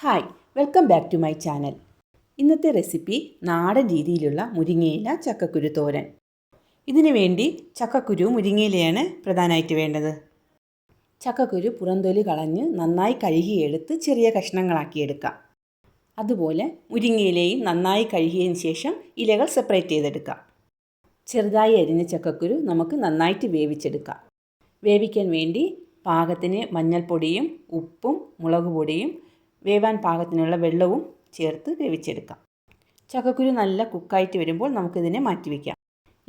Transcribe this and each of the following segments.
Hi, welcome back to my channel. ഇന്നത്തെ recipe നാടൻ രീതിയിലുള്ള മുരിങ്ങയില ചക്കക്കുരു തോരൻ. ഇതിനു വേണ്ടി ചക്കക്കുരു മുരിങ്ങയിലയാണ് പ്രധാനമായിട്ട് വേണ്ടത്. ചക്കക്കുരു പുറന്തൊലി കളഞ്ഞ് നന്നായി കഴുകിയെടുത്ത് ചെറിയ കഷ്ണങ്ങളാക്കിയെടുക്കാം. അതുപോലെ മുരിങ്ങയിലയും നന്നായി കഴുകിയതിന് ശേഷം ഇലകൾ സെപ്പറേറ്റ് ചെയ്തെടുക്കാം. ചെറുതായി അരിഞ്ഞ ചക്കക്കുരു നമുക്ക് നന്നായിട്ട് വേവിച്ചെടുക്കാം. വേവിക്കാൻ വേണ്ടി പാകത്തിന് മഞ്ഞൾപ്പൊടിയും ഉപ്പും മുളക് പൊടിയും വേവാൻ പാകത്തിനുള്ള വെള്ളവും ചേർത്ത് വേവിച്ചെടുക്കാം. ചക്കക്കുരു നല്ല കുക്കായിട്ട് വരുമ്പോൾ നമുക്കിതിനെ മാറ്റിവെക്കാം.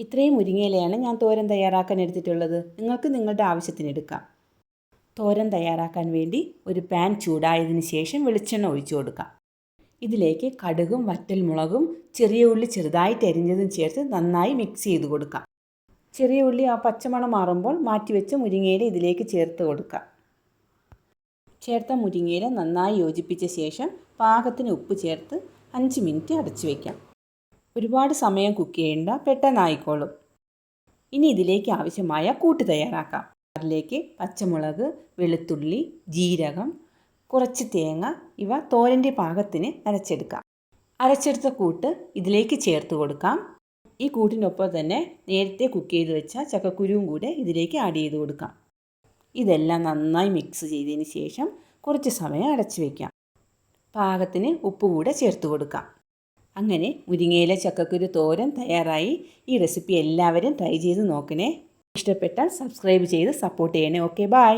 ഇത്രയും മുരിങ്ങയിലയാണ് ഞാൻ തോരൻ തയ്യാറാക്കാൻ എടുത്തിട്ടുള്ളത്. നിങ്ങൾക്ക് നിങ്ങളുടെ ആവശ്യത്തിന് എടുക്കാം. തോരൻ തയ്യാറാക്കാൻ വേണ്ടി ഒരു പാൻ ചൂടായതിന് ശേഷം വെളിച്ചെണ്ണ ഒഴിച്ചു കൊടുക്കാം. ഇതിലേക്ക് കടുകും വറ്റൽമുളകും ചെറിയ ഉള്ളി ചെറുതായിട്ട് അരിഞ്ഞതും ചേർത്ത് നന്നായി മിക്സ് ചെയ്ത് കൊടുക്കാം. ചെറിയ ഉള്ളി ആ പച്ചമണം മാറുമ്പോൾ മാറ്റിവെച്ച മുരിങ്ങയില ഇതിലേക്ക് ചേർത്ത് കൊടുക്കാം. ചേർത്ത മുരിങ്ങയില നന്നായി യോജിപ്പിച്ച ശേഷം പാകത്തിന് ഉപ്പ് ചേർത്ത് 5 മിനിറ്റ് അടച്ചു വയ്ക്കാം. ഒരുപാട് സമയം കുക്ക് ചെയ്യേണ്ട, പെട്ടെന്നായിക്കോളും. ഇനി ഇതിലേക്ക് ആവശ്യമായ കൂട്ട് തയ്യാറാക്കാം. അതിലേക്ക് പച്ചമുളക്, വെളുത്തുള്ളി, ജീരകം, കുറച്ച് തേങ്ങ ഇവ തോരൻ്റെ പാകത്തിന് അരച്ചെടുക്കാം. അരച്ചെടുത്ത കൂട്ട് ഇതിലേക്ക് ചേർത്ത് കൊടുക്കാം. ഈ കൂട്ടിനൊപ്പം തന്നെ നേരത്തെ കുക്ക് ചെയ്ത് വെച്ച ചക്കക്കുരുവും കൂടെ ഇതിലേക്ക് ആഡ് ചെയ്ത് കൊടുക്കാം. ഇതെല്ലാം നന്നായി മിക്സ് ചെയ്തതിന് ശേഷം കുറച്ച് സമയം അടച്ചു വയ്ക്കാം. പാകത്തിന് ഉപ്പ് കൂടെ ചേർത്ത് കൊടുക്കാം. അങ്ങനെ മുരിങ്ങയില ചക്കക്കുരു തോരൻ തയ്യാറായി. ഈ റെസിപ്പി എല്ലാവരും ട്രൈ ചെയ്ത് നോക്കണേ. ഇഷ്ടപ്പെട്ടാൽ സബ്സ്ക്രൈബ് ചെയ്ത് സപ്പോർട്ട് ചെയ്യണേ. Okay, by.